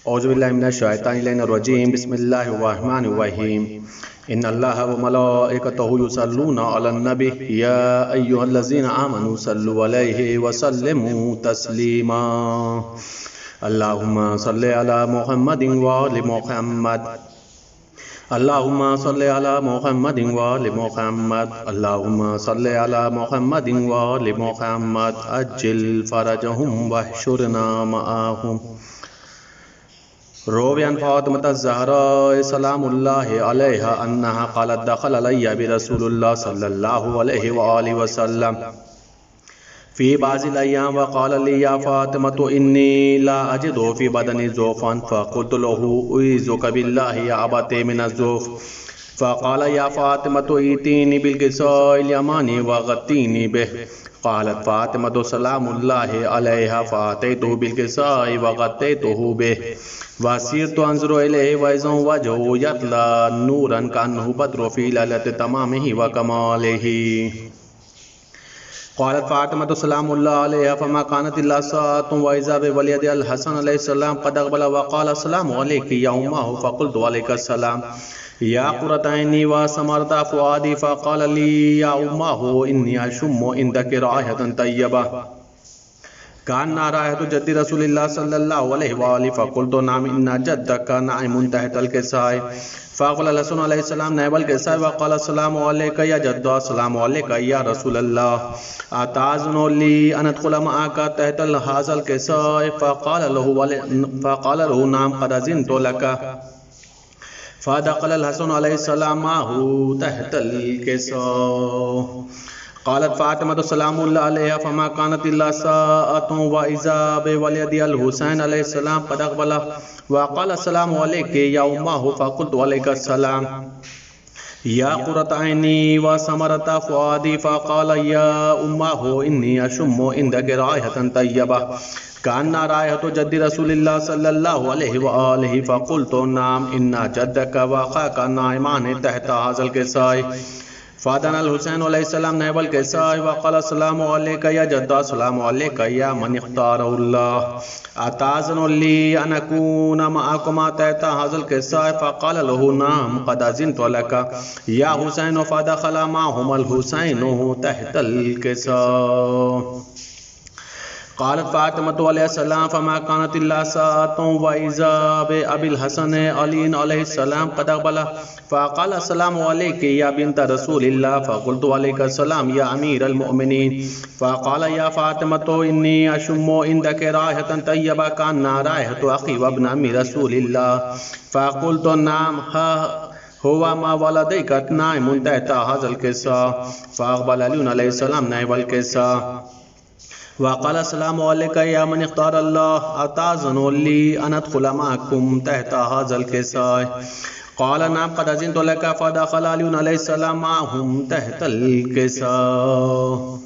اعوذ باللہ من الشیطان الرجیم بسم اللہ الرحمن الرحیم ان اللہ وملائکتہ یصلون علی النبی یا ایہا الذین آمنوا صلوا علیہ وسلموا تسلیما اللہم صلی علی محمد وآل محمد اللہم صلی علی محمد وآل محمد اللہم صلی علی محمد وآل محمد اجل فرجہم واحشرنا معاہم روی عن فاطمة الزہراء سلام اللہ علیہا انہا قالت دخل علی برسول اللہ صلی اللہ علیہ وآلہ وسلم فی بعض الایام وقال لی یا فاطمة انی لا اجد فی بدنی ضعفا فقلت له اعوذک باللہ یا ابت من الضعف فقال یا فاطمة ایتینی بالقصاء الیمانی وغطینی بہ قالت فاطمة سلام اللہ علیہا فاتیتہ بالقصاء وغطیتہ بہ وَسِرْتُ أَنْظُرُ إِلَيْهِ وَإِذَا وَجْهُهُ يَطْلَعُ نُورًا كَأَنَّهُ بَدْرٌ فِي لَيْلَةِ تَمَامِهِ وَكَمَالِهِ قالت فاطمة سلام الله عليها فما كانت إلا ساعة وإذا بولد الحسن عليه السلام قد أقبل وقال السلام عليك يا أمه فقلت عليك السلام يا قرة عيني وثمرة فؤادي فقال لي يا أمه إني أشم عندك رائحة طيبة كان رائحة جد رسول الله صلى الله عليه وآله فقلت نعم إن جدك نائم تحت الكساء فقال الحسن عليه السلام نائب الكساء وقال السلام عليك يا جد السلام عليك يا رسول الله أتأذن لي أن أدخل معك تحت هذا الكساء فقال له نعم قد أذنت لك فدخل الحسن عليه السلام معه تحت الكساء قالت فاطمة سلام الله عليها فما كانت إلا ساعة وإذا بولد الحسين عليه السلام قد أقبل وقال السلام عليك يا أمه فقلت عليك السلام يا قرة عيني وثمرة فؤادي فقال يا أمه إني أشم عندك رائحة طيبة كان رائحة جد رسول الله صلى الله عليه وآله فقلت نعم إن جدك وأخاك نائمان تحت هذا الكساء فادنا الحسين عليه السلام نائب الكساء وقال السلام عليك يا جد السلام عليك يا من اختاره الله أتأذن لي أن أكون معكما تحت هذا الكساء فقال له نعم قد أذنت لك يا حسين فدخل معهما الحسين تحت الكساء قالت فاطمة عليه السلام فما كانت إلا ساعة وإذا بأبي الحسن علي عليه السلام قد أقبل فقال السلام عليك يا بنت رسول الله فقلت عليك السلام يا أمير المؤمنين فقال يا فاطمة إني أشم عندك رائحة طيبة كأن رائحة أخي وابن أم رسول الله فقلت نعم هو ما ولديك نائم تحت هذا الكساء فأقبل علي عليه السلام نائب الكساء وقال السلام عليك يا من اختار الله أتأذن لي أن أدخل معكم تحت هذا الكساء قال نعم قد أذنت لك فدخل علي عليه السلام معهم تحت الكساء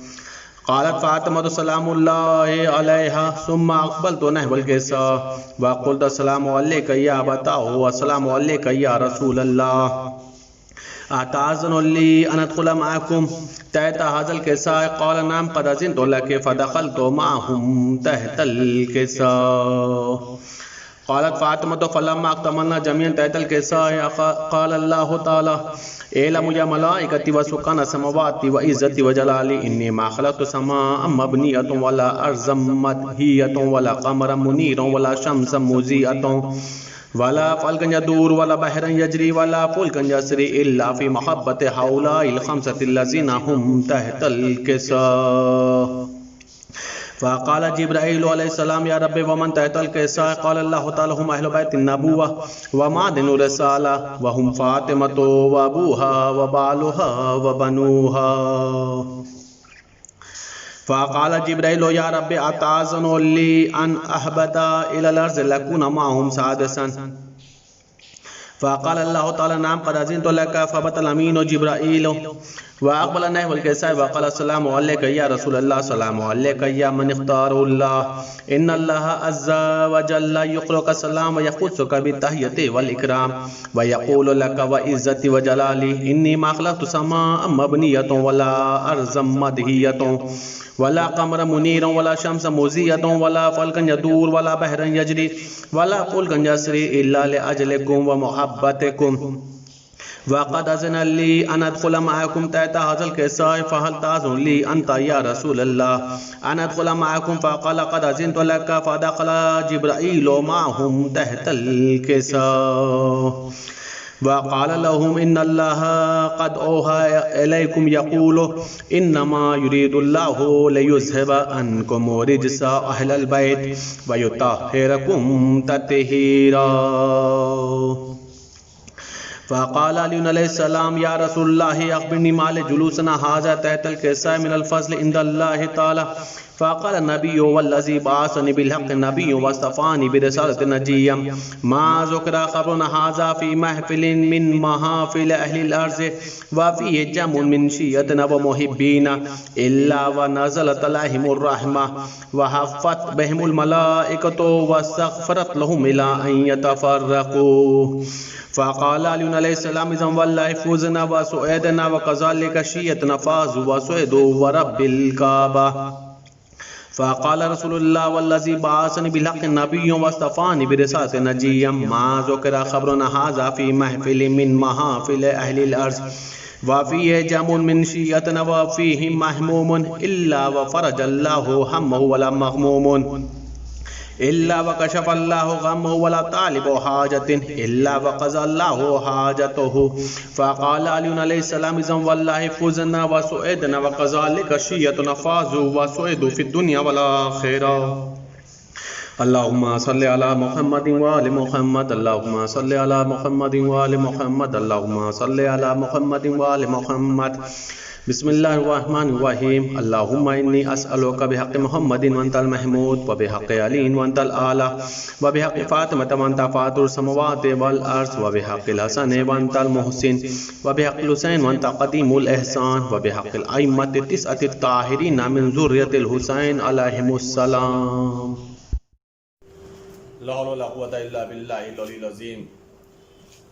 قالت فاطمة سلام الله عليها ثم أقبلت نحو الكساء وقلت السلام عليك يا أبتاه والسلام عليك يا رسول الله أتأذن لي أن أدخل معكم تحت هذا الكساء قال نعم قد أذنت لك فدخلت معهم تحت الكساء قالت فاطمة فلما اكتملنا جميعا تحت الكساء قال الله تعالى اعلموا يا ملائكتي وسكان السماوات وعزتي وجلالي إني ما خلقت سماء مبنية ولا أرضا مدهية ولا قمرا منيرا ولا شمسا مضيئة ولا فلكا يدور ولا بحرا يجري ولا فلكا يسري إلا في محبة هؤلاء الخمسة الذين هم تحت الكساء فقال جبرائيل عليه السلام يا رب ومن تحت الكساء قال الله تعالى هم أهل بيت النبوة ومعدن الرسالة وهم فاطمة وأبوها وبالها وبنوها فقال جبرائيل يا رب أتأذن لي أن أهبط إلى الأرض لأكون معهم سادسا فقال الله تعالى نعم قد أذنت لك فهبط الأمين جبرائيل وأقبل نحو الكساء وقال السلام عليك يا رسول الله السلام عليك يا من اختار الله إن الله عز وجل يقرأك السلام ويخصك بالتحية والإكرام ويقول لك وعزتي وجلالي إني ما خلقت سماء مبنية ولا أرضا مدهية ولا قمر منيرا ولا شمس مزية ولا فلكا يدور ولا بحرا يجري ولا فلكا يسري إلا لأجلكم ومحبتكم وقد أذن لي أن أدخل معكم تحت هذا الكساء فهل تأذن لي أنت يا رسول الله أن أدخل معكم؟ فقال قد أذنت لك. فدخل جبرائيل معهم تحت الكساء وقال لهم إن الله قد أوحى إليكم يقول إنما يريد الله ليذهب عنكم رجس أهل البيت ويطهركم تطهيرا. فقال علي عليه السلام يا رسول الله أخبرني ما لجلوسنا هذا تحت الكساء من الفضل عند الله تعالى. فقال النبي والذي بعثني بالحق نبي واصطفاني برسالة نجيا ما ذكر خبرنا هذا في محفل من محافل أهل الأرض وفيه جمع من شيعتنا ومحبين إلا ونزلت عليهم الرحمة وحفت بهم الملائكة واستغفرت لهم إلى أن يتفرقوا. فقال علي عليه السلام إذن والله فوزنا وسعيدنا وكذلك شيعتنا فازوا وسعدوا ورب الكعبة. فقال رسول الله والذي بعثني بالحق نبي واصطفاني برسالة نجيا ما ذكر خبرنا هذا في محفل من محافل أهل الأرض وفيه جمع من شيعتنا وفيه محموم إلا وفرج الله همه ولا مغموم إلا وكشف الله غمه ولا طالب حاجة إلا وقضى الله حاجته. فقال علي عليه السلام إذن والله فوزنا وسعدنا وكذلك شيعتنا فازوا وسعدوا في الدنيا والآخرة. اللهم صل على محمد وآل محمد اللهم صل على محمد وآل محمد اللهم صل على محمد وآل محمد. بسم الله الرحمن الرحيم. اللهم إني أسألك بحق محمد وأنت المحمود وبحق علي وأنت الأعلى وبحق فاطمة وأنت فاطر السماوات والأرض وبحق الحسن وأنت المحسن وبحق الحسين وأنت قديم الإحسان وبحق الأئمة التسعة الطاهرين من ذرية الحسين عليهم السلام. لا حول ولا قوة إلا بالله العلي العظيم.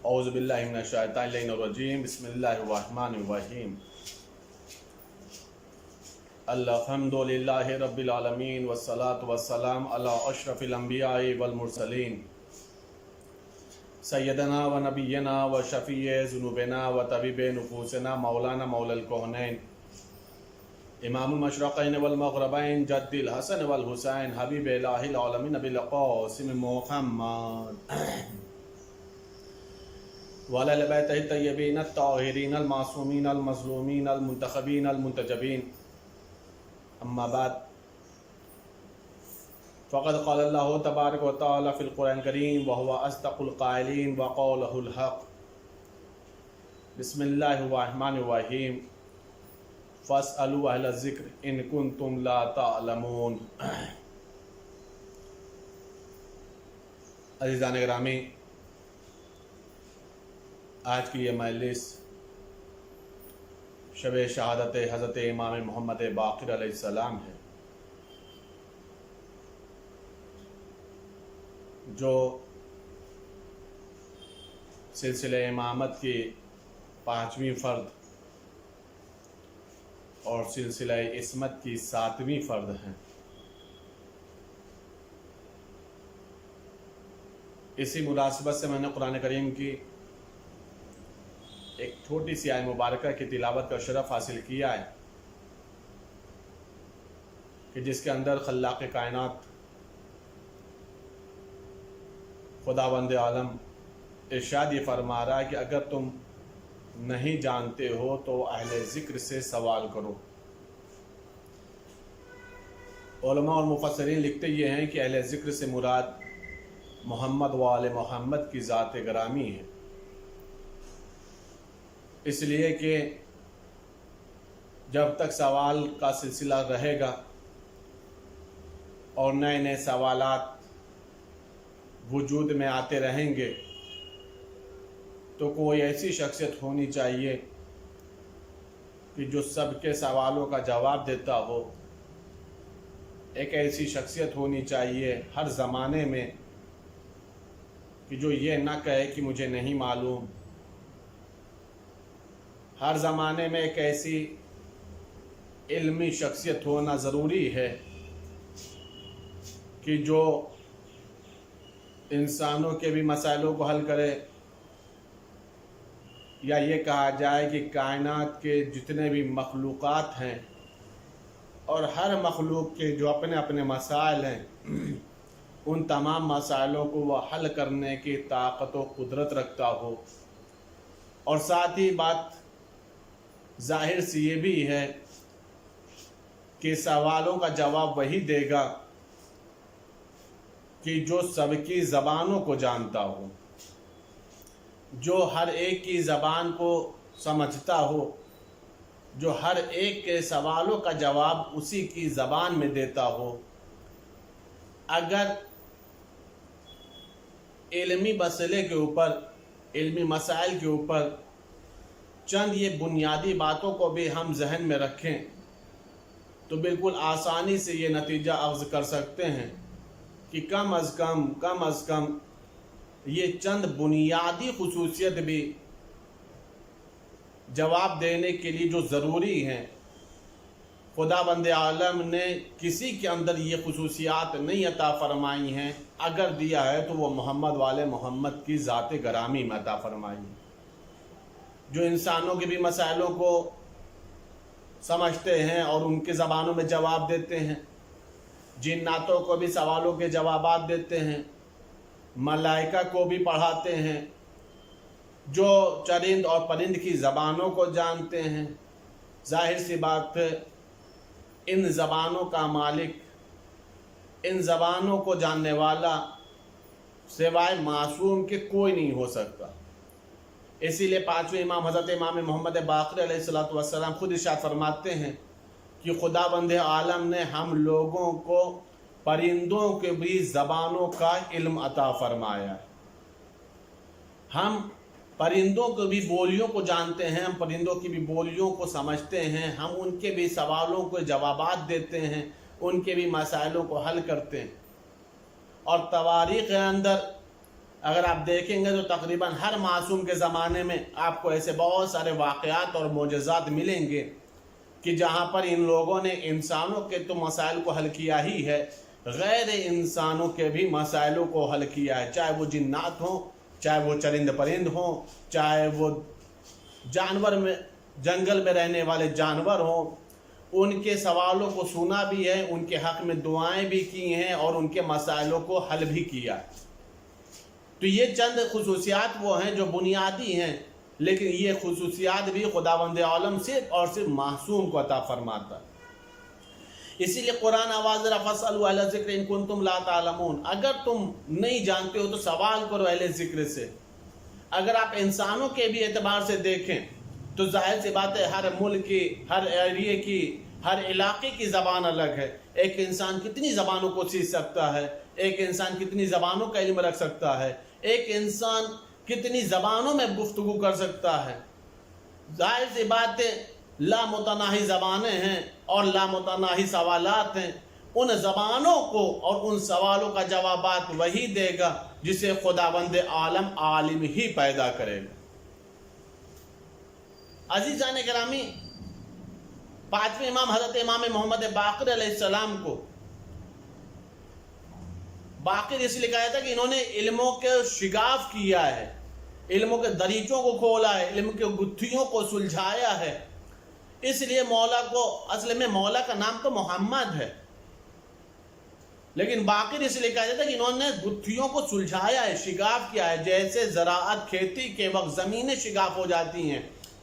أعوذ بالله من الشيطان الرجيم. بسم الله الرحمن الرحيم. الحمد لله رب العالمين والصلاة والسلام على أشرف الأنبياء والمرسلين سيدنا ونبينا وشفيع ذنوبنا وطبيب نفوسنا مولانا مولى الكونين امام المشرقين والمغربين جد الحسن والحسين حبيب الہ العالمین بالقاسم محمد وعلى آل بیتہ الطیبین الطاہرین المعصومین المظلومین المنتخبین المنتجبین. اما بعد فقد قال الله تبارك وتعالى في القرآن الكريم وهو أصدق القائلين وقوله الحق. بسم الله الرحمن الرحيم. فاسألوا أهل الذكر إن كنتم لا تعلمون. عزیزان گرامی، آج کی یہ مجلس شب شہادت حضرت امام محمد باقر علیہ السلام ہے، جو سلسلہ امامت کی 5ویں فرد اور سلسلہ عصمت کی 7ویں فرد ہیں. اسی مناسبت سے میں نے قرآن کریم کی ایک چھوٹی سی آیت مبارکہ کی تلاوت کا شرف حاصل کیا ہے کہ جس کے اندر خلاق کائنات خداوند عالم ارشاد یہ فرما رہا ہے کہ اگر تم نہیں جانتے ہو تو اہل ذکر سے سوال کرو. علماء اور مفسرین لکھتے یہ ہیں کہ اہل ذکر سے مراد محمد و آل محمد کی ذات گرامی ہے، اس لیے کہ جب تک سوال کا سلسلہ رہے گا اور نئے نئے سوالات وجود میں آتے رہیں گے تو کوئی ایسی شخصیت ہونی چاہیے کہ جو سب کے سوالوں کا جواب دیتا ہو، ایک ایسی شخصیت ہونی چاہیے ہر زمانے میں کہ جو یہ نہ کہے کہ مجھے نہیں معلوم۔ ہر زمانے میں ایک ایسی علمی شخصیت ہونا ضروری ہے کہ جو انسانوں کے بھی مسائلوں کو حل کرے، یا یہ کہا جائے کہ کائنات کے جتنے بھی مخلوقات ہیں اور ہر مخلوق کے جو اپنے اپنے مسائل ہیں، ان تمام مسائلوں کو وہ حل کرنے کی طاقت و قدرت رکھتا ہو۔ اور ساتھ ہی بات ظاہر سی یہ بھی ہے کہ سوالوں کا جواب وہی دے گا کہ جو سب کی زبانوں کو جانتا ہو، جو ہر ایک کی زبان کو سمجھتا ہو، جو ہر ایک کے سوالوں کا جواب اسی کی زبان میں دیتا ہو۔ اگر علمی مسئلے کے اوپر، علمی مسائل کے اوپر چند یہ بنیادی باتوں کو بھی ہم ذہن میں رکھیں تو بالکل آسانی سے یہ نتیجہ اخذ کر سکتے ہیں کہ کم از کم یہ چند بنیادی خصوصیت بھی جواب دینے کے لیے جو ضروری ہیں، خدا بند عالم نے کسی کے اندر یہ خصوصیات نہیں عطا فرمائی ہیں، اگر دیا ہے تو وہ محمد والے محمد کی ذات گرامی میں عطا فرمائی ہیں، جو انسانوں کے بھی مسائلوں کو سمجھتے ہیں اور ان کے زبانوں میں جواب دیتے ہیں، جناتوں کو بھی سوالوں کے جوابات دیتے ہیں، ملائکہ کو بھی پڑھاتے ہیں، جو چرند اور پرند کی زبانوں کو جانتے ہیں۔ ظاہر سی بات ہے ان زبانوں کا مالک، ان زبانوں کو جاننے والا سوائے معصوم کے کوئی نہیں ہو سکتا۔ اسی لیے پانچویں امام حضرت امام محمد باقر علیہ السلام خود ارشاد فرماتے ہیں کہ خدا بند عالم نے ہم لوگوں کو پرندوں کے بھی زبانوں کا علم عطا فرمایا ہے۔ ہم پرندوں کے بھی بولیوں کو جانتے ہیں، ہم پرندوں کی بھی بولیوں کو سمجھتے ہیں، ہم ان کے بھی سوالوں کو جوابات دیتے ہیں، ان کے بھی مسائلوں کو حل کرتے ہیں۔ اور تواریخ کے اندر اگر آپ دیکھیں گے تو تقریباً ہر معصوم کے زمانے میں آپ کو ایسے بہت سارے واقعات اور معجزات ملیں گے کہ جہاں پر ان لوگوں نے انسانوں کے تو مسائل کو حل کیا ہی ہے، غیر انسانوں کے بھی مسائلوں کو حل کیا ہے، چاہے وہ جنات ہوں، چاہے وہ چرند پرند ہوں، چاہے وہ جانور میں جنگل میں رہنے والے جانور ہوں، ان کے سوالوں کو سنا بھی ہے، ان کے حق میں دعائیں بھی کی ہیں اور ان کے مسائلوں کو حل بھی کیا ہے۔ تو یہ چند خصوصیات وہ ہیں جو بنیادی ہیں، لیکن یہ خصوصیات بھی خداوند عالم صرف اور صرف معصوم کو عطا فرماتا ہے۔ اسی لیے قرآن آواز رہا فَاسْأَلُوا أَهْلَ الذِّكْرِ إِن كُنتُمْ لَا تَعْلَمُونَ، اگر تم نہیں جانتے ہو تو سوال کرو اہل ذکر سے۔ اگر آپ انسانوں کے بھی اعتبار سے دیکھیں تو ظاہر سی بات ہے ہر ملک کی، ہر ایریے کی، ہر علاقے کی زبان الگ ہے۔ ایک انسان کتنی زبانوں کو سیکھ سکتا ہے، ایک انسان کتنی زبانوں کا علم رکھ سکتا ہے، ایک انسان کتنی زبانوں میں گفتگو کر سکتا ہے۔ ظاہر سی بات ہے لامتناہی زبانیں ہیں اور لامتناہی سوالات ہیں، ان زبانوں کو اور ان سوالوں کا جوابات وہی دے گا جسے خداوند عالم عالم ہی پیدا کرے گا۔ عزیزان گرامی، پانچویں امام حضرت امام محمد باقر علیہ السلام کو باقر اس لیے کہا تھا کہ انہوں نے علموں کے شگاف کیا ہے، علموں کے دریچوں کو کھولا ہے، علم کے گتھیوں کو سلجھایا ہے۔ اس لیے مولا کو اصل میں مولا کا نام تو محمد ہے، لیکن باقر اس لیے کہا جاتا ہے کہ انہوں نے گتھیوں کو سلجھایا ہے، شگاف کیا ہے۔ جیسے زراعت کھیتی کے وقت زمینیں شگاف ہو جاتی ہیں،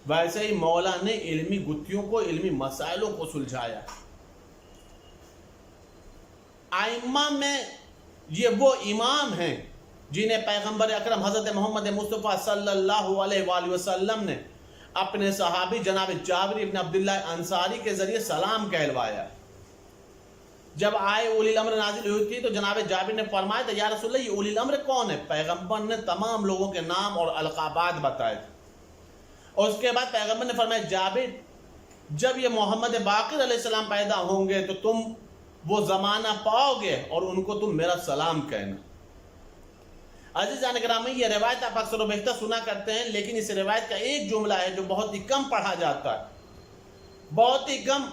ویسے ہی مولا نے علمی گتھیوں کو، علمی مسائلوں کو سلجھایا۔ ائمہ میں یہ وہ امام ہیں جنہیں پیغمبر اکرم حضرت محمد مصطفیٰ صلی اللہ علیہ وآلہ وسلم نے اپنے صحابی جناب جابر ابن عبداللہ انصاری کے ذریعے سلام کہلوایا۔ جب آئے اولی الامر نازل ہوئی تھی تو جناب جابر نے فرمایا تھا یا رسول اللہ یہ اولی الامر کون ہے؟ پیغمبر نے تمام لوگوں کے نام اور القابات بتائے تھے، اور اس کے بعد پیغمبر نے فرمایا جابر جب یہ محمد باقر علیہ السلام پیدا ہوں گے تو تم وہ زمانہ پاؤ گے اور ان کو تم میرا سلام کہنا۔ عزیزان گرامی، یہ روایت آپ اکثر و بیشتر سنا کرتے ہیں، لیکن اس روایت کا ایک جملہ ہے جو بہت ہی کم پڑھا جاتا ہے، بہت ہی کم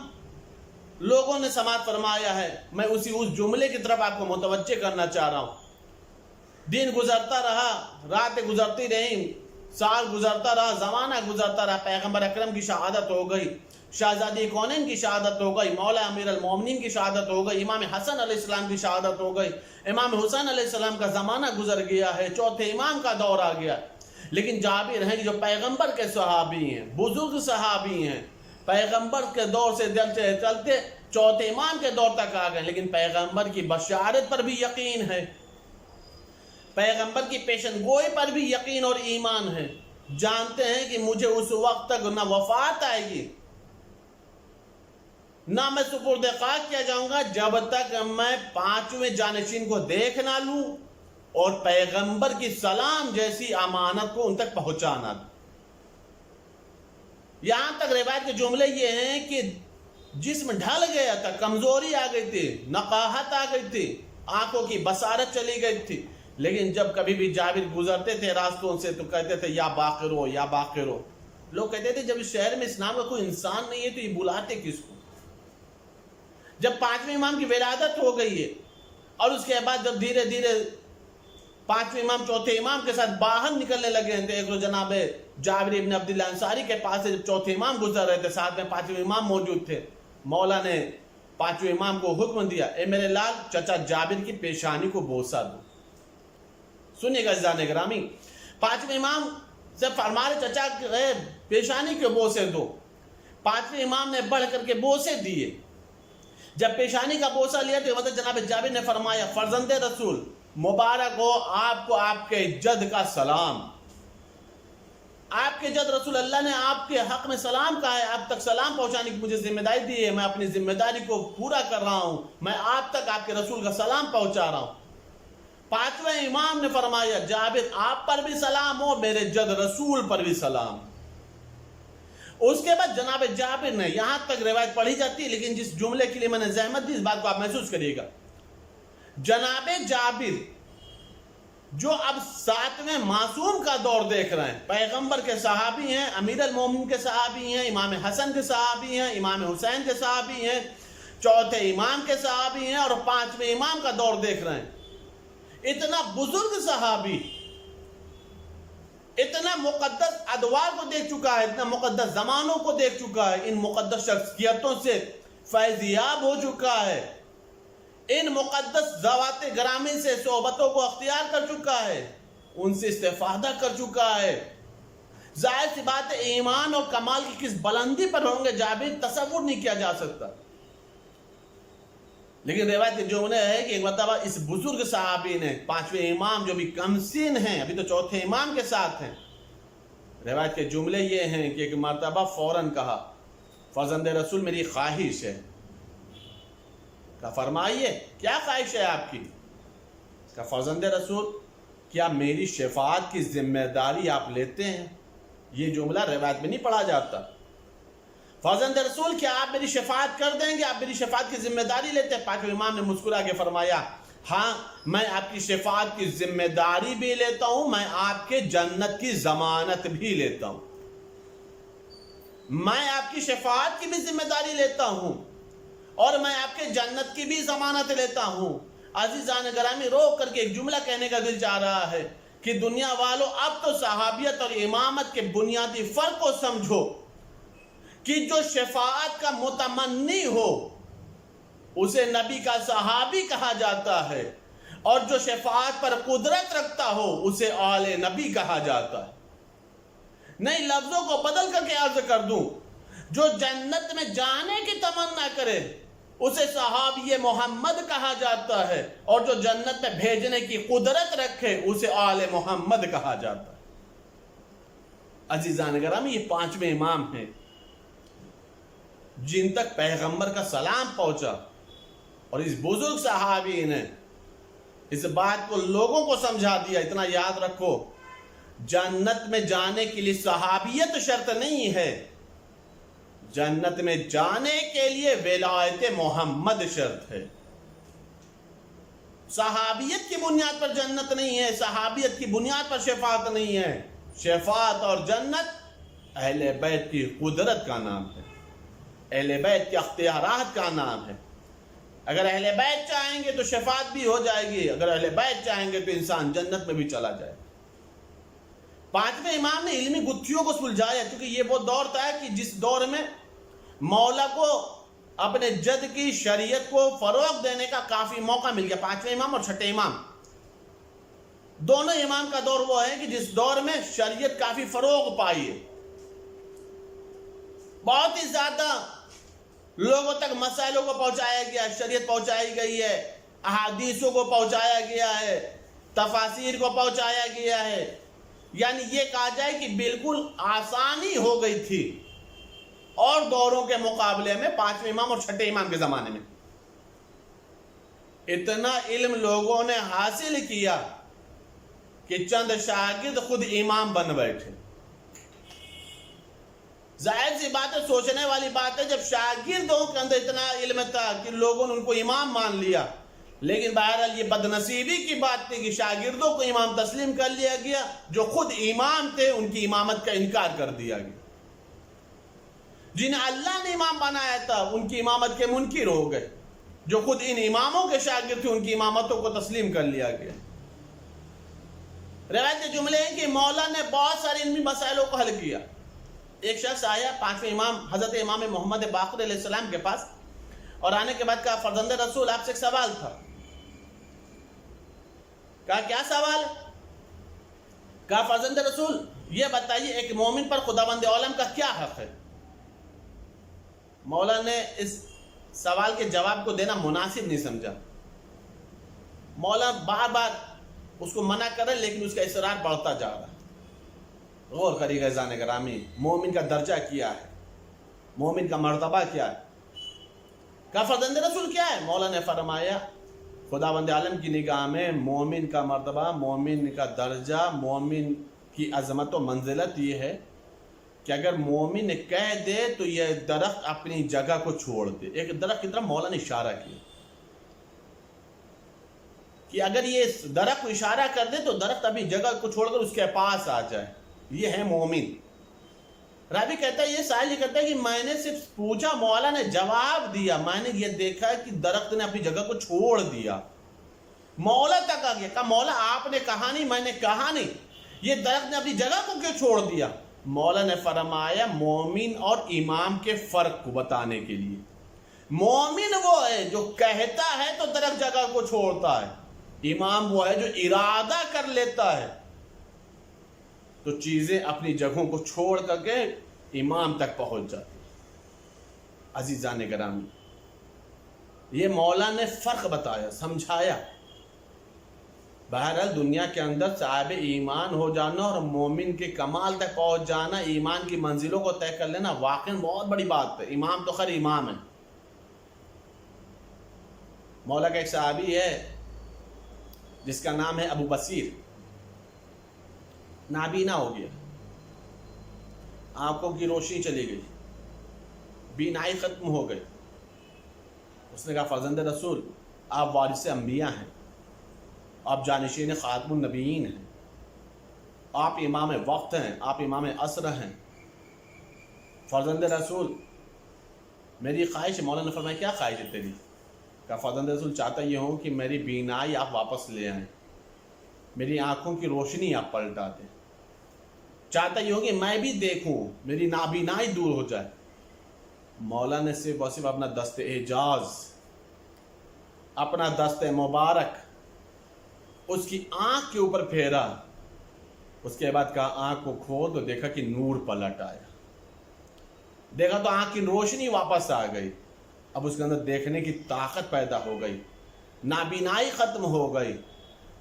لوگوں نے سماعت فرمایا ہے۔ میں اس جملے کی طرف آپ کو متوجہ کرنا چاہ رہا ہوں۔ دن گزرتا رہا، راتیں گزرتی رہیں، سال گزرتا رہا، زمانہ گزرتا رہا، پیغمبر اکرم کی شہادت ہو گئی، شہزادی کونین کی شہادت ہو گئی، مولا امیر المومنین کی شہادت ہو گئی، امام حسن علیہ السلام کی شہادت ہو گئی، امام حسین علیہ السلام کا زمانہ گزر گیا ہے، چوتھے امام کا دور آ گیا۔ لیکن جابر ہیں جو پیغمبر کے صحابی ہیں، بزرگ صحابی ہیں، پیغمبر کے دور سے چلتے چلتے چوتھے امام کے دور تک آ گئے، لیکن پیغمبر کی بشارت پر بھی یقین ہے، پیغمبر کی پیشن گوئی پر بھی یقین اور ایمان ہے۔ جانتے ہیں کہ مجھے اس وقت تک نہ وفات آئے گی، نہ میں سپرد خاک کیا جاؤں گا، جب تک میں پانچویں جانشین کو دیکھ نہ لوں اور پیغمبر کی سلام جیسی امانت کو ان تک پہنچانا۔ یہاں تک روایت کے جملے یہ ہیں کہ جسم ڈھل گیا تھا، کمزوری آ گئی تھی، نقاہت آ گئی تھی، آنکھوں کی بصارت چلی گئی تھی، لیکن جب کبھی بھی جابر گزرتے تھے راستوں سے تو کہتے تھے یا باقر ہو، یا باقر ہو۔ لوگ کہتے تھے جب اس شہر میں اسلام کا کوئی انسان نہیں ہے تو یہ بلاتے کس کو؟ جب پانچویں امام کی ولادت ہو گئی ہے اور اس کے بعد جب دھیرے دھیرے پانچویں امام چوتھے امام کے ساتھ باہر نکلنے لگے ہیں، تو ایک روز جناب جابر ابن عبداللہ انصاری کے پاس سے جب چوتھے امام گزر رہے تھے، ساتھ میں پانچویں امام موجود تھے، مولا نے پانچویں امام کو حکم دیا، اے میرے لال چچا جابر کی پیشانی کو بوسہ دو۔ سنیے گا عزیزان گرامی، پانچویں امام سے فرما رہے چچا پیشانی کے بوسے دو۔ پانچویں امام نے بڑھ کر کے بوسے دیے۔ جب پیشانی کا بوسہ لیا تو حضرت جناب جابر نے فرمایا، فرزند رسول مبارک ہو آپ کو آپ کے جد کا سلام۔ آپ کے جد رسول اللہ نے آپ کے حق میں سلام کہا ہے، آپ تک سلام پہنچانے کی مجھے ذمہ داری دی ہے، میں اپنی ذمہ داری کو پورا کر رہا ہوں، میں آپ تک آپ کے رسول کا سلام پہنچا رہا ہوں۔ پانچویں امام نے فرمایا، جابر آپ پر بھی سلام ہو، میرے جد رسول پر بھی سلام۔ اس کے بعد جناب جابر نے، یہاں تک روایت پڑھی جاتی ہے لیکن جس جملے کے لیے میں نے زحمت دی اس بات کو آپ محسوس کریے گا، جناب جابر جو اب ساتویں معصوم کا دور دیکھ رہے ہیں، پیغمبر کے صحابی ہیں، امیر المومنین کے صحابی ہیں، امام حسن کے صحابی ہیں، امام حسین کے صحابی ہیں، چوتھے امام کے صحابی ہیں، اور پانچویں امام کا دور دیکھ رہے ہیں۔ اتنا بزرگ صحابی اتنا مقدس ادوار کو دیکھ چکا ہے، اتنا مقدس زمانوں کو دیکھ چکا ہے، ان مقدس شخصیتوں سے فیضیاب ہو چکا ہے، ان مقدس ذوات گرامی سے صحبتوں کو اختیار کر چکا ہے، ان سے استفادہ کر چکا ہے۔ ظاہر سی بات ہے ایمان اور کمال کی کس بلندی پر ہوں گے جابر، تصور نہیں کیا جا سکتا۔ لیکن روایت کے جملے ہے کہ ایک مرتبہ اس بزرگ صحابی نے، پانچویں امام جو بھی کمسن ہیں، ابھی تو چوتھے امام کے ساتھ ہیں، روایت کے جملے یہ ہیں کہ ایک مرتبہ فوراً کہا، فرزند رسول میری خواہش ہے۔ کہا فرمائیے کیا خواہش ہے آپ کی؟ کہا فرزند رسول کیا میری شفاعت کی ذمہ داری آپ لیتے ہیں؟ یہ جملہ روایت میں نہیں پڑھا جاتا۔ فرزند رسول کیا آپ میری شفاعت کر دیں گے، آپ میری شفاعت کی ذمہ داری لیتے ہیں؟ پانچویں امام نے مسکرا کے فرمایا، ہاں میں آپ کی شفاعت کی ذمہ داری بھی لیتا ہوں، میں آپ کے جنت کی ضمانت بھی لیتا ہوں۔ میں آپ کی شفاعت کی بھی ذمہ داری لیتا ہوں اور میں آپ کے جنت کی بھی ضمانت لیتا ہوں۔ عزیزان گرامی، رو کر کے ایک جملہ کہنے کا دل چاہ رہا ہے کہ دنیا والوں اب تو صحابیت اور امامت کے بنیادی فرق کو سمجھو کہ جو شفاعت کا متمنی ہو اسے نبی کا صحابی کہا جاتا ہے، اور جو شفاعت پر قدرت رکھتا ہو اسے آل نبی کہا جاتا ہے۔ نہیں، لفظوں کو بدل کر کے عرض کر دوں، جو جنت میں جانے کی تمنا کرے اسے صحابی محمد کہا جاتا ہے، اور جو جنت میں بھیجنے کی قدرت رکھے اسے آل محمد کہا جاتا ہے۔ عزیزان گرامی، یہ پانچویں امام ہیں جن تک پیغمبر کا سلام پہنچا، اور اس بزرگ صحابی نے اس بات کو لوگوں کو سمجھا دیا۔ اتنا یاد رکھو، جنت میں جانے کے لیے صحابیت شرط نہیں ہے، جنت میں جانے کے لیے ولایت محمد شرط ہے. صحابیت کی بنیاد پر جنت نہیں ہے، صحابیت کی بنیاد پر شفاعت نہیں ہے. شفاعت اور جنت اہل بیت کی قدرت کا نام ہے، اہل بیت کے اختیارات کا نام ہے. اگر اہل بیت چاہیں گے تو شفاعت بھی ہو جائے گی، اگر اہل بیت چاہیں گے تو انسان جنت میں بھی چلا جائے. پانچویں امام نے علمی گتھیوں کو سلجھایا، کیونکہ یہ وہ دور تھا کہ جس دور میں مولا کو اپنے جد کی شریعت کو فروغ دینے کا کافی موقع مل گیا. پانچویں امام اور چھٹے امام دونوں امام کا دور وہ ہے کہ جس دور میں شریعت کافی فروغ پائی ہے. بہت ہی زیادہ لوگوں تک مسائلوں کو پہنچایا گیا، شریعت پہنچائی گئی ہے، احادیثوں کو پہنچایا گیا ہے، تفاسیر کو پہنچایا گیا ہے. یعنی یہ کہا جائے کہ بالکل آسانی ہو گئی تھی اور دوروں کے مقابلے میں پانچویں امام اور چھٹے امام کے زمانے میں. اتنا علم لوگوں نے حاصل کیا کہ چند شاگرد خود امام بن بیٹھے. ظاہر سی بات ہے، سوچنے والی بات ہے، جب شاگردوں کے اندر اتنا علم تھا کہ لوگوں نے ان کو امام مان لیا. لیکن بہرحال یہ بد نصیبی کی بات تھی کہ شاگردوں کو امام تسلیم کر لیا گیا، جو خود امام تھے ان کی امامت کا انکار کر دیا گیا. جنہیں اللہ نے امام بنایا تھا ان کی امامت کے منکر ہو گئے، جو خود ان اماموں کے شاگرد تھے ان کی امامتوں کو تسلیم کر لیا گیا. روایت کے جملے ہیں کہ مولا نے بہت سارے علمی مسائلوں کو حل کیا. ایک شخص آیا پانچویں امام حضرت امام محمد باقر علیہ السلام کے پاس، اور آنے کے بعد کہا فرزند رسول آپ سے ایک سوال تھا. کہا کیا سوال؟ کہا فرزند رسول یہ بتائیے ایک مومن پر خداوند عالم کا کیا حق ہے؟ مولا نے اس سوال کے جواب کو دینا مناسب نہیں سمجھا. مولا بار بار اس کو منع کر رہے لیکن اس کا اصرار بڑھتا جا رہا. غور کریے گا عزیزان گرامی، مومن کا درجہ کیا ہے، مومن کا مرتبہ کیا ہے. کہا فرزند رسول کیا ہے؟ مولا نے فرمایا خداوند عالم کی نگاہ میں مومن کا مرتبہ، مومن کا درجہ، مومن کی عظمت و منزلت یہ ہے کہ اگر مومن کہہ دے تو یہ درخت اپنی جگہ کو چھوڑ دے. ایک درخت کی طرف مولا نے اشارہ کیا کہ اگر یہ درخت کو اشارہ کر دے تو درخت اپنی جگہ کو چھوڑ کر اس کے پاس آ جائے. یہ ہے مومن. راوی کہتا ہے یہ سائل یہ کہتا ہے کہ میں نے صرف پوچھا، مولا نے جواب دیا، میں نے یہ دیکھا کہ درخت نے اپنی جگہ کو چھوڑ دیا. مولا تک آ گیا. کہا مولا آپ نے کہا نہیں، میں نے کہا نہیں، یہ درخت نے اپنی جگہ کو کیوں چھوڑ دیا؟ مولا نے فرمایا مومن اور امام کے فرق کو بتانے کے لیے. مومن وہ ہے جو کہتا ہے تو درخت جگہ کو چھوڑتا ہے، امام وہ ہے جو ارادہ کر لیتا ہے تو چیزیں اپنی جگہوں کو چھوڑ کر کے امام تک پہنچ جاتی. عزیزان گرامی، یہ مولا نے فرق بتایا، سمجھایا. بہرحال دنیا کے اندر صاحب ایمان ہو جانا اور مومن کے کمال تک پہنچ جانا، ایمان کی منزلوں کو طے کر لینا واقعی بہت بڑی بات ہے. امام تو خیر امام ہے. مولا کا ایک صحابی ہے جس کا نام ہے ابو بصیر. نابینا ہو گیا، آنکھوں کی روشنی چلی گئی، بینائی ختم ہو گئی. اس نے کہا فرزند رسول آپ وارث انبیاء ہیں، آپ جانشین خاتم النبیین ہیں، آپ امام وقت ہیں، آپ امام عصر ہیں. فرزند رسول میری خواہش ہے. مولانا نے فرمایا کیا خواہش ہے تیری؟ کہا فرزند رسول چاہتا یہ ہوں کہ میری بینائی آپ واپس لے آئیں، میری آنکھوں کی روشنی آپ پلٹا دیں. چاہتا یہ ہو کہ میں بھی دیکھوں، میری نابینائی دور ہو جائے. مولا نے صرف اور صرف اپنا دست اعجاز، اپنا دست مبارک اس کی آنکھ کے اوپر پھیرا. اس کے بعد کہا آنکھ کو کھول تو دیکھا کہ نور پلٹ آیا. دیکھا تو آنکھ کی روشنی واپس آ گئی. اب اس کے اندر دیکھنے کی طاقت پیدا ہو گئی، نابینائی ختم ہو گئی.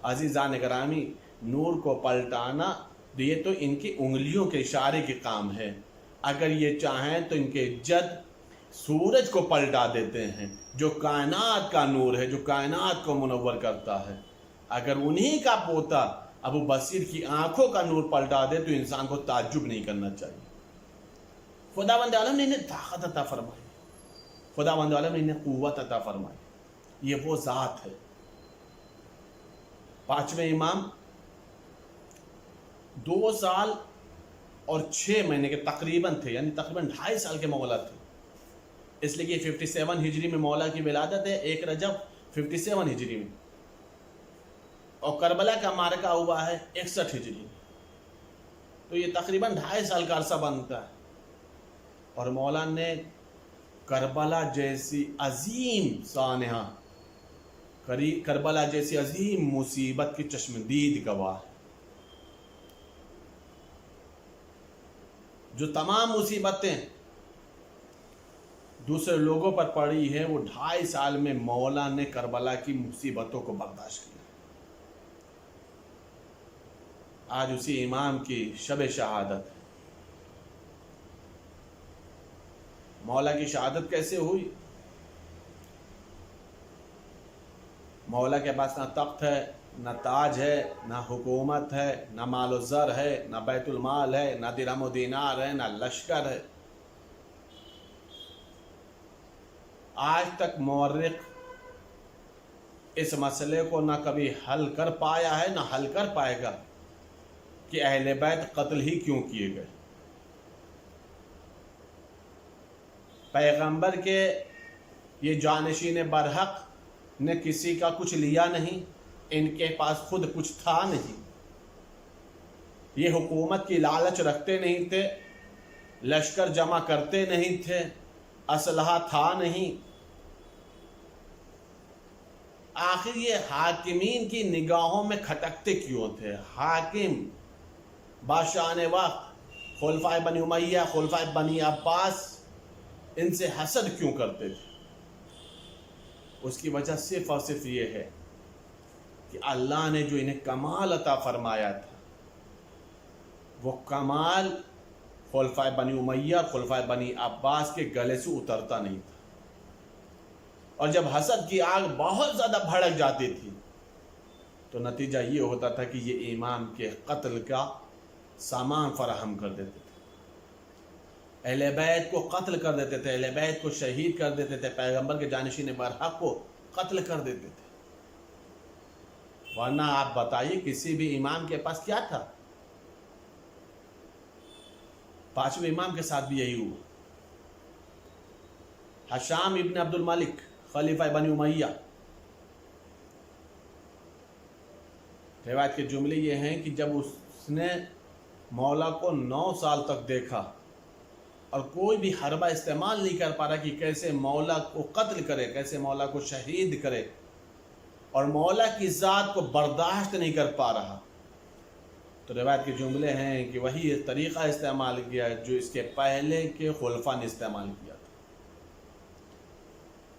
عزیزان گرامی، نور کو پلٹانا یہ تو ان کی انگلیوں کے اشارے کے کام ہے. اگر یہ چاہیں تو ان کے جد سورج کو پلٹا دیتے ہیں، جو کائنات کا نور ہے، جو کائنات کو منور کرتا ہے. اگر انہی کا پوتا ابو بصیر کی آنکھوں کا نور پلٹا دے تو انسان کو تعجب نہیں کرنا چاہیے. خداوند عالم نے انہیں طاقت عطا فرمائی، خداوند عالم نے انہیں قوت عطا فرمائی، یہ وہ ذات ہے۔ پانچویں امام 2 سال اور 6 مہینے کے تقریباً تھے، یعنی تقریباً 2.5 سال کے مولا تھے، اس لیے کہ 57 ہجری میں مولا کی ولادت ہے، 1 رجب 57 ہجری میں، اور کربلا کا معرکہ ہوا ہے 61 ہجری میں، تو یہ تقریباً 2.5 سال کا عرصہ بنتا ہے۔ اور مولا نے کربلا جیسی عظیم سانحہ، کربلا جیسی عظیم مصیبت کی چشمدید گواہ ہے۔ جو تمام مصیبتیں دوسرے لوگوں پر پڑی ہیں، وہ 2.5 سال میں مولا نے کربلا کی مصیبتوں کو برداشت کیا۔ آج اسی امام کی شب شہادت ہے۔ مولا کی شہادت کیسے ہوئی؟ مولا کے پاس نہ تخت ہے، نہ تاج ہے، نہ حکومت ہے، نہ مال و زر ہے، نہ بیت المال ہے، نہ درہم و دینار ہے، نہ لشکر ہے۔ آج تک مورخ اس مسئلے کو نہ کبھی حل کر پایا ہے، نہ حل کر پائے گا کہ اہل بیت قتل ہی کیوں کیے گئے۔ پیغمبر کے یہ جانشین برحق نے کسی کا کچھ لیا نہیں، ان کے پاس خود کچھ تھا نہیں، یہ حکومت کی لالچ رکھتے نہیں تھے، لشکر جمع کرتے نہیں تھے، اسلحہ تھا نہیں۔ آخر یہ حاکمین کی نگاہوں میں کھٹکتے کیوں تھے؟ حاکم بادشاہان وقت، خلفائے بنی امیہ، خلفائے بنی عباس، ان سے حسد کیوں کرتے تھے؟ اس کی وجہ صرف اور صرف یہ ہے کہ اللہ نے جو انہیں کمال عطا فرمایا تھا، وہ کمال خلفائے بنی امیہ، خلفائے بنی عباس کے گلے سے اترتا نہیں تھا، اور جب حسد کی آگ بہت زیادہ بھڑک جاتی تھی تو نتیجہ یہ ہوتا تھا کہ یہ امام کے قتل کا سامان فراہم کر دیتے تھے، اہل بیت کو قتل کر دیتے تھے، اہل بیت کو شہید کر دیتے تھے، پیغمبر کے جانشین برحق کو قتل کر دیتے تھے۔ ورنہ آپ بتائیے کسی بھی امام کے پاس کیا تھا؟ 5ویں امام کے ساتھ بھی یہی ہوا۔ حشام ابن عبد الملک خلیفہ بنی امیہ، روایت کے جملے یہ ہیں کہ جب اس نے مولا کو 9 سال تک دیکھا اور کوئی بھی حربہ استعمال نہیں کر پا رہا کہ کیسے مولا کو قتل کرے، کیسے مولا کو شہید کرے، اور مولا کی ذات کو برداشت نہیں کر پا رہا، تو روایت کے جملے ہیں کہ وہی طریقہ استعمال کیا جو اس کے پہلے کے خلفاء نے استعمال کیا تھا،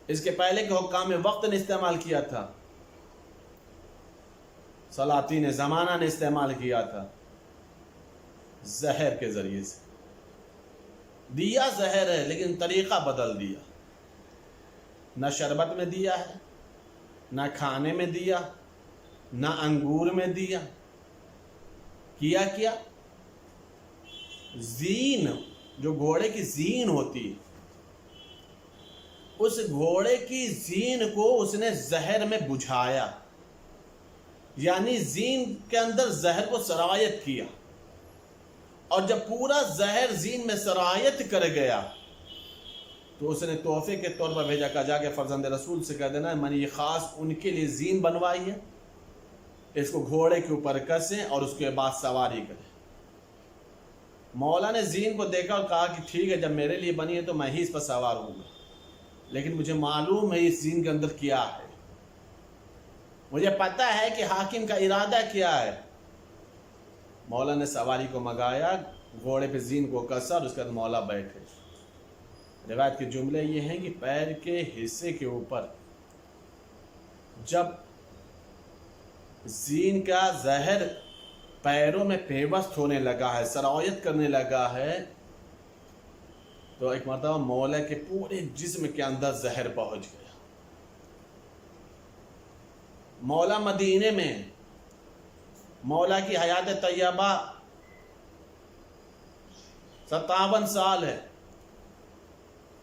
اس کے پہلے کے حکام وقت نے استعمال کیا تھا، سلاطین زمانہ نے استعمال کیا تھا، زہر کے ذریعے سے دیا۔ زہر ہے لیکن طریقہ بدل دیا، نہ شربت میں دیا ہے، نہ کھانے میں دیا، نہ انگور میں دیا، کیا زین، جو گھوڑے کی زین ہوتی ہے، اس گھوڑے کی زین کو اس نے زہر میں بجھایا، یعنی زین کے اندر زہر کو سرایت کیا، اور جب پورا زہر زین میں سرایت کر گیا تو اس نے تحفے کے طور پر بھیجا، کہا جا کے فرزند رسول سے کہہ دینا میں نے یہ خاص ان کے لیے زین بنوائی ہے، اس کو گھوڑے کے اوپر کسیں اور اس کے بعد سواری کریں۔ مولا نے زین کو دیکھا اور کہا کہ ٹھیک ہے، جب میرے لیے بنی ہے تو میں ہی اس پر سوار ہوں گا، لیکن مجھے معلوم ہے اس زین کے اندر کیا ہے، مجھے پتہ ہے کہ حاکم کا ارادہ کیا ہے۔ مولا نے سواری کو منگایا، گھوڑے پہ زین کو کسا اور اس کے بعد مولا بیٹھے۔ روایت کے جملے یہ ہیں کہ پیر کے حصے کے اوپر جب زین کا زہر پیروں میں پیوست ہونے لگا ہے، سرایت کرنے لگا ہے، تو ایک مرتبہ مولا کے پورے جسم کے اندر زہر پہنچ گیا۔ مولا مدینے میں، مولا کی حیات طیبہ 57 سال ہے،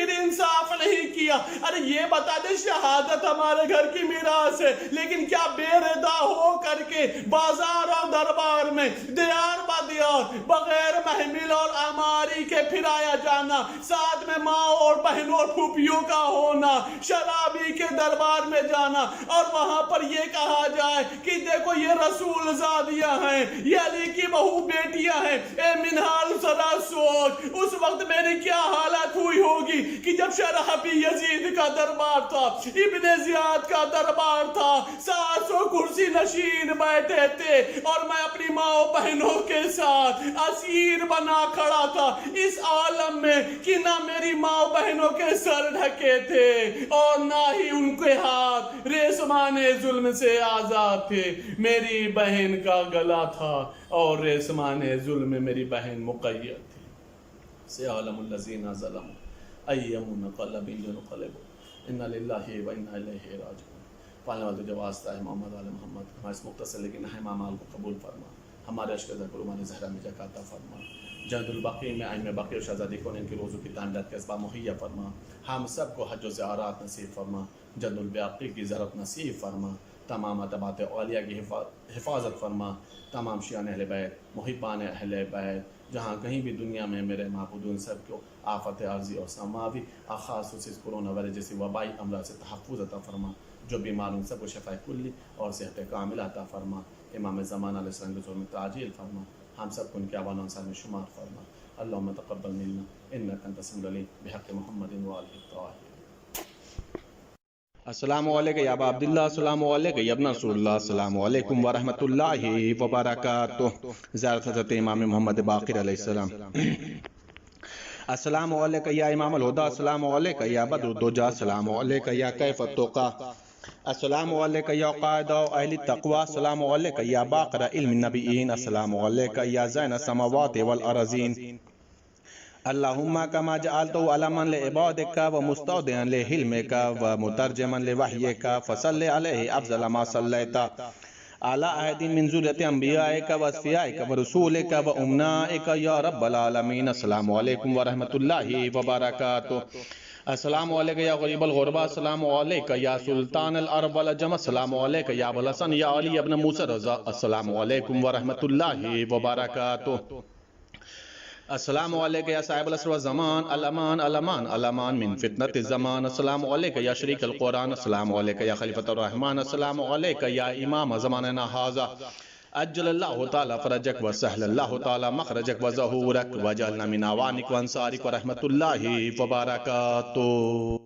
پھر انصاف نہیں کیا. ارے یہ بتا دے شہادت ہمارے گھر کی میراث ہے، لیکن کیا بے ردا ہو کر کے بازار اور دربار میں دیار با دیار بغیر محمل اور اماری کے پھرایا جانا، ساتھ میں ماں اور بہنوں اور پھوپھیوں کا ہونا، شرابی کے دربار میں جانا اور وہاں پر یہ کہا جائے کہ دیکھو یہ رسول زادیاں ہیں، یہ علی کی بہو بیٹیاں ہیں. اے منہال ذرا سوچ اس وقت میری کیا حالت ہوئی ہوگی کہ جب شرحبی یزید کا دربار تھا، ابن زیاد کا دربار تھا، 700 کرسی نشین بیٹھے تھے اور میں اپنی ماں و بہنوں کے ساتھ اسیر بنا کھڑا تھا اس عالم میں کہ نہ میری ماں و بہنوں کے سر ڈھکے تھے اور نہ ہی ان کے ہاتھ ریسمان ظلم سے آزاد تھے. میری بہن کا گلا تھا اور ریسمان ظلم میں میری بہن مقید تھی. سیعلم الذین ظلموا ای منقلب ینقلبون انا للہ و انا الیہ راجعون. پالنے والے جو واسطہ ہے محمد آل محمد، ہمارے اس مختصر لیکن اہم اعمال کو قبول فرما، ہمارے عشق ذکر ہمارے زہرہ میں جگہ عطا فرما، جنت البقیع میں ائمہ بقیع اور شہزادی کونین کی روزوں کی تعمیرات کے اسباب مہیا فرما، ہم سب کو حج و زیارات نصیب فرما، جنت البقیع کی زیارت نصیب فرما، تمام اتباعِ اولیاء کی حفاظت فرما، تمام شیعان اہل بیت، محبان اہل بیت، جہاں کہیں بھی دنیا میں میرے معبودون سب کو آفت عارضی اور سماوی خاص کرونا وائرس جیسی وبائی امراض سے تحفظ عطا فرما، جو بیمار ان سب کو شفاء کلی اور صحت کاملہ عطا فرما، امام زمان علیہ السلام کے ظہور میں تعجیل فرما، ہم سب کو ان کے اعوان و انصار میں شمار فرما. اللہم تقبل منا انک انت السمیع العلیم بحق محمد و آلہ الطاہرین. السلام علیکم یا ابا عبداللہ، السلام علیکم یا ابن رسول اللہ، السلام علیکم ورحمۃ اللہ وبرکاتہ. زیارت حضرت امام محمد باقر علیہ السلام. السلام علیکم یا امام الہدیٰ، السلام علیکم یا بدر الدجا، السلام علیکم یا کیف التقیٰ، السلام علیکم یا قائد اہل التقوی، السلام علیکم یا باقر علم النبیین، السلام علیکم یا زین السماوات والارضین. اللہم کما جعلتہ علما لعبادک و مستودعا لحلمک و مترجما لوحیک فصل علیہ افضل ما صلیت علی احد من ذریۃ انبیائک و اصفیائک و رسولک و امنائک یا رب العالمین. السلام علیکم ورحمۃ اللہ وبرکاتہ. السلام علیکم یا غریب الغربا، السلام علیکم یا سلطان العرب والعجم، السلام علیکم یا ابو الحسن یا علی ابن موسیٰ رضا، السلام علیکم ورحمۃ اللہ وبرکاتہ. السلام علیکم یا صاحب العصر والزمان، الامان الامان الامان من فتنة الزمان. السلام علیکم یا شریک القرآن، السلام علیکم یا خلیفۃ الرحمن، السلام علیکم یا امام زماننا ھذا، اجل اللہ تعالی فرجک و سہل اللہ تعالی مخرجک و ظہورک و جعلنا من اعوانک و انصارک و رحمۃ اللہ وبرکاتہ.